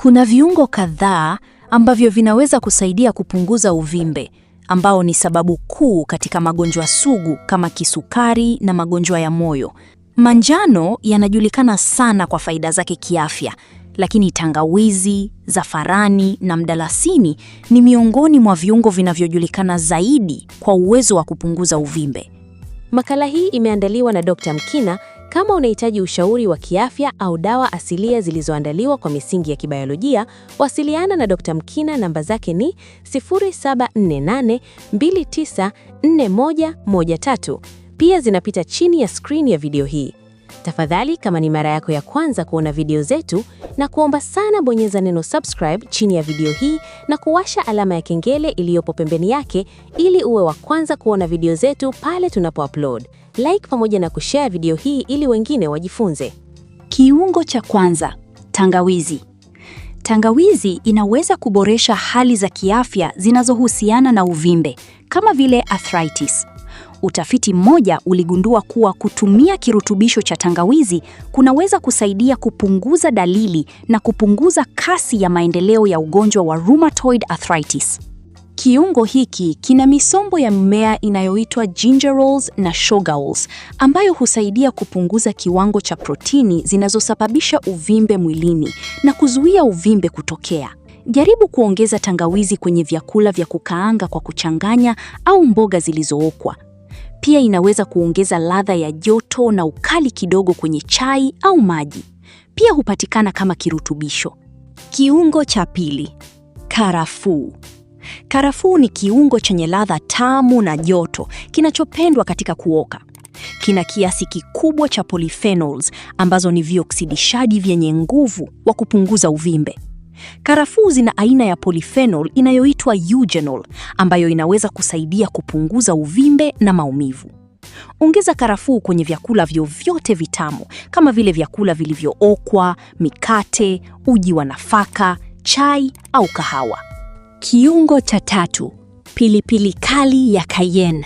Kuna viungo kadhaa ambavyo vinaweza kusaidia kupunguza uvimbe, ambao ni sababu kuu katika magonjwa sugu kama kisukari na magonjwa ya moyo. Manjano yanajulikana sana kwa faida zake kiafya, lakini tangawizi, zafarani na mdalasini ni miongoni mwa viungo vinavyojulikana zaidi kwa uwezo wa kupunguza uvimbe. Makala hii imeandaliwa na Dr. Mkina. Kama unahitaji ushauri wa kiafya au dawa asilia zilizoandaliwa kwa misingi ya kibiolojia, wasiliana na Dr. Mkina. Namba zake ni 0748294113. Pia zinapita chini ya screen ya video hii. Tafadhali, kama ni mara yako ya kwanza kuona video zetu, na kuomba sana bonyeza neno subscribe chini ya video hii na kuwasha alama ya kengele iliyopo pembeni yake ili uwe wa kwanza kuona video zetu pale tunapoupload. Like pamoja na kushare video hii ili wengine wajifunze. Kiungo cha kwanza, tangawizi. Tangawizi inaweza kuboresha hali za kiafya zinazohusiana na uvimbe, kama vile arthritis. Utafiti mmoja uligundua kuwa kutumia kirutubisho cha tangawizi kunaweza kusaidia kupunguza dalili na kupunguza kasi ya maendeleo ya ugonjwa wa rheumatoid arthritis. Kiungo hiki kina misombo ya mmea inayoitwa gingerols na shogaols, ambayo husaidia kupunguza kiwango cha protini zinazosababisha uvimbe mwilini na kuzuia uvimbe kutokea. Jaribu kuongeza tangawizi kwenye vyakula vya kukaanga kwa kuchanganya au mboga zilizookwa. Pia inaweza kuongeza ladha ya joto na ukali kidogo kwenye chai au maji. Pia hupatikana kama kirutubisho. Kiungo cha pili, karafuu. Karafuu ni kiungo chenye ladha tamu na joto kinachopendwa katika kuoka. Kina kiasi kikubwa cha polyphenols ambazo ni vioksidishaji vyenye nguvu wa kupunguza uvimbe. Karafuu zina aina ya polyphenol inayoitwa eugenol ambayo inaweza kusaidia kupunguza uvimbe na maumivu. Ongeza karafuu kwenye vyakula vyovyote vitamu kama vile vyakula vilivyookwa, mikate, uji wa nafaka, chai au kahawa. Kiungo cha tatu, pilipili kali ya cayenne.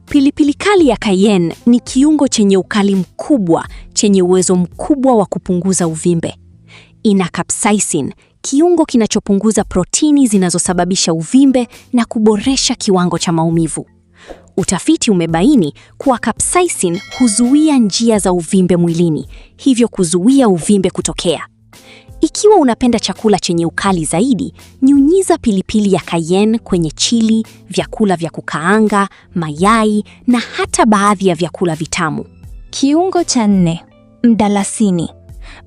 Pilipili kali ya cayenne ni kiungo chenye ukali mkubwa, chenye uwezo mkubwa wa kupunguza uvimbe. Ina capsaicin, kiungo kinachopunguza protini zinazosababisha uvimbe na kuboresha kiwango cha maumivu. Utafiti umebaini kuwa capsaicin huzuia njia za uvimbe mwilini, hivyo kuzuia uvimbe kutokea. Ikiwa unapenda chakula chenye ukali zaidi, nyunyiza pilipili ya cayenne kwenye chili, vyakula vya kukaanga, mayai na hata baadhi ya vyakula vitamu. Kiungo cha nne, mdalasini.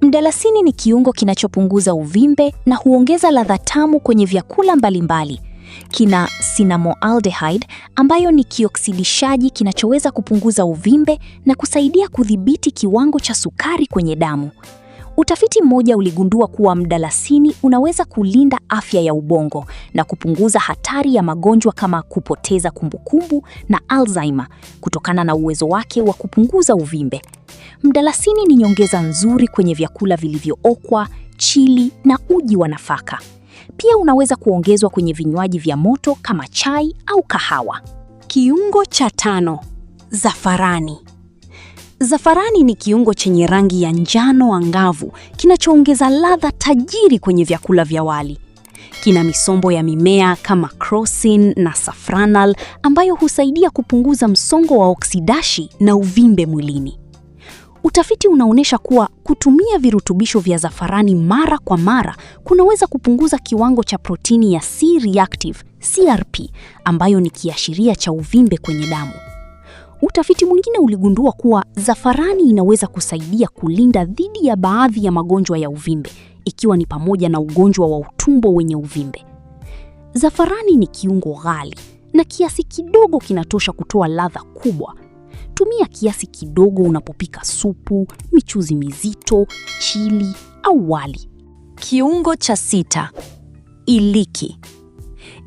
Mdalasini ni kiungo kinachopunguza uvimbe na huongeza ladha tamu kwenye vyakula mbalimbali. Kina cinnamaldehyde ambayo ni kioksidishaji kinachoweza kupunguza uvimbe na kusaidia kudhibiti kiwango cha sukari kwenye damu. Utafiti mmoja uligundua kuwa mdalasini unaweza kulinda afya ya ubongo na kupunguza hatari ya magonjwa kama kupoteza kumbukumbu na Alzheimer kutokana na uwezo wake wa kupunguza uvimbe. Mdalasini ni nyongeza nzuri kwenye vyakula vilivyookwa, chili na uji wa nafaka. Pia unaweza kuongezwa kwenye vinywaji vya moto kama chai au kahawa. Kiungo cha tano, zafarani. Zafarani ni kiungo chenye rangi ya njano angavu kinachoongeza ladha tajiri kwenye vyakula vya wali. Kina misombo ya mimea kama crocin na safranal ambayo husaidia kupunguza msongo wa oksidashi na uvimbe mwilini. Utafiti unaonyesha kuwa kutumia virutubisho vya zafarani mara kwa mara kunaweza kupunguza kiwango cha protini ya C-reactive, CRP, ambayo ni kiashiria cha uvimbe kwenye damu. Utafiti mwingine uligundua kuwa zafarani inaweza kusaidia kulinda dhidi ya baadhi ya magonjwa ya uvimbe, ikiwa ni pamoja na ugonjwa wa utumbo wenye uvimbe. Zafarani ni kiungo ghali na kiasi kidogo kinatosha kutoa ladha kubwa. Tumia kiasi kidogo unapopika supu, michuzi mizito, chili au wali. Kiungo cha sita, iliki.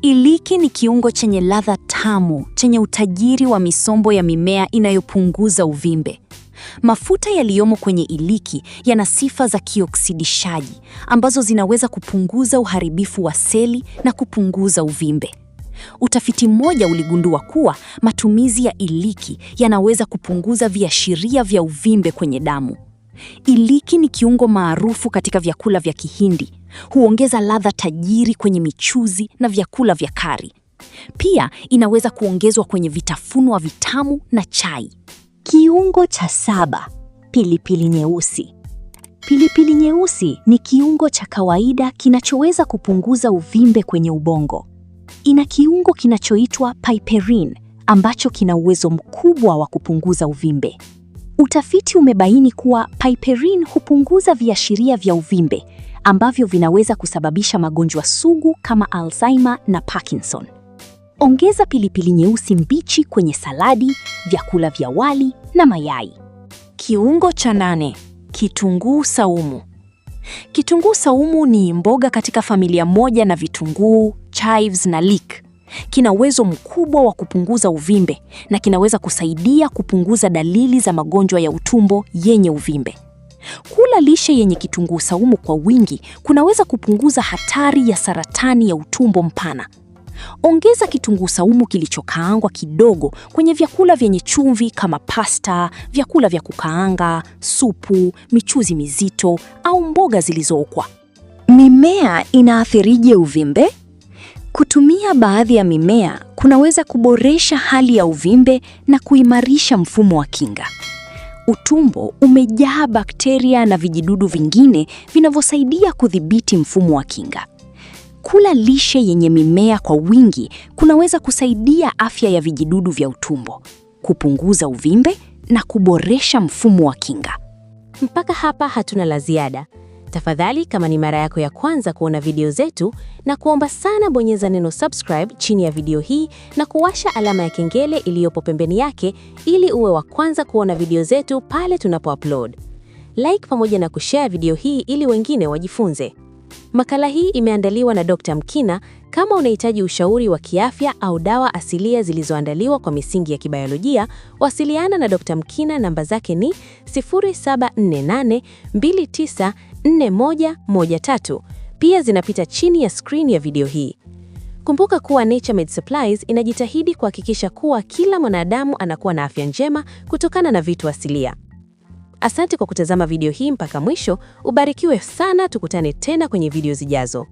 Iliki ni kiungo chenye ladha tamu, chenye utajiri wa misombo ya mimea inayopunguza uvimbe. Mafuta yaliyomo kwenye iliki yana sifa za kioksidishaji ambazo zinaweza kupunguza uharibifu wa seli na kupunguza uvimbe. Utafiti mmoja uligundua kuwa matumizi ya iliki yanaweza kupunguza viashiria vya uvimbe kwenye damu. Iliki ni kiungo maarufu katika vyakula vya Kihindi Huongeza ladha tajiri kwenye michuzi na vyakula vya kari. Pia inaweza kuongezwa kwenye vitafunwa vitamu na chai. Kiungo cha 7, pilipili nyeusi. Pilipili nyeusi ni kiungo cha kawaida kinachoweza kupunguza uvimbe kwenye ubongo. Ina kiungo kinachoitwa piperine ambacho kina uwezo mkubwa wa kupunguza uvimbe. Utafiti umebaini kuwa piperine hupunguza viashiria vya uvimbe ambavyo vinaweza kusababisha magonjwa sugu kama Alzheimer na Parkinson. Ongeza pilipili nyeusi mbichi kwenye saladi, vyakula vya wali na mayai. Kiungo cha 8, kitunguu saumu. Kitunguu saumu ni mboga katika familia moja na vitunguu, chives na leek. Kina uwezo mkubwa wa kupunguza uvimbe na kinaweza kusaidia kupunguza dalili za magonjwa ya utumbo yenye uvimbe. Kula lishe yenye kitunguu saumu kwa wingi kunaweza kupunguza hatari ya saratani ya utumbo mpana. Ongeza kitunguu saumu kilichokaangwa kidogo kwenye vyakula vyenye chumvi kama pasta, vyakula vya kukaanga, supu, michuzi mizito au mboga zilizookwa. Mimea inaathirije uvimbe? Kutumia baadhi ya mimea kunaweza kuboresha hali ya uvimbe na kuimarisha mfumo wa kinga. Utumbo umejaa bakteria na vijidudu vingine vinavyosaidia kudhibiti mfumo wa kinga. Kula lishe yenye mimea kwa wingi kunaweza kusaidia afya ya vijidudu vya utumbo, kupunguza uvimbe na kuboresha mfumo wa kinga. Mpaka hapa hatuna la ziada. Tafadhali, kama ni mara yako ya kwanza kuona video zetu, na kuomba sana bonyeza neno subscribe chini ya video hii na kuwasha alama ya kengele iliyopo pembeni yake ili uwe wa kwanza kuona video zetu pale tunapo-upload. Like pamoja na kushare video hii ili wengine wajifunze. Makala hii imeandaliwa na Dr. Mkina. Kama unahitaji ushauri wa kiafya au dawa asilia zilizoandaliwa kwa misingi ya kibiolojia, wasiliana na Dr. Mkina. Namba zake ni 0748294113. Pia zinapita chini ya screen ya video hii. Kumbuka kuwa Naturemed Supplies inajitahidi kuhakikisha kuwa kila mwanadamu anakuwa na afya njema kutokana na vitu asilia. Asante kwa kutazama video hii mpaka mwisho. Ubarikiwe sana, tukutane tena kwenye video zijazo.